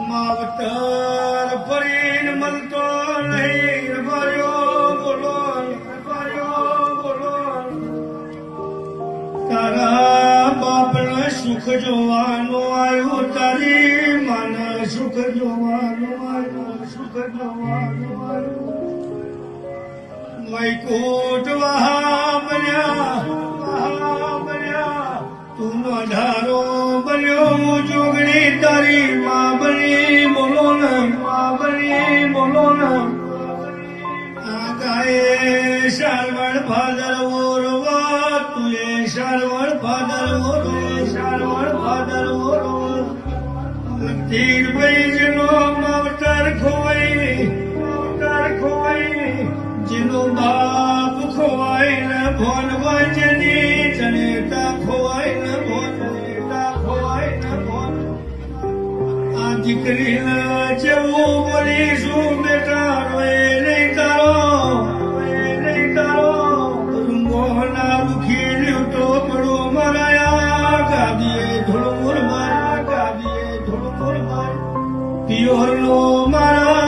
માવતર ફરીને મળતો નહીં બોલો તારા બાપને સુખ જોવાનું આવ્યું તારી માને સુખ જોવાનું આવ્યું વૈકુંઠ વહા બન્યા તું નો ધારો બન્યો જોગણી તારી માં બની બોલો ને આ ગાયે શારવણ ફાદર ઓરવા તુએ શારવણ ફાદર ઓરવા તીર બૈજનો માવતર ખોવાઈ જેનો બાપ ખોવાય ને ભોન વંજની જનેતા ખોવાય ને ભોન આ દીકરીને જેવું બોલીશું બેટા રોએ નહીં તારો મોહના દુખી લીધો પડો મરાયા ગાદીએ ધોળમુર માર પિયોરનો મારા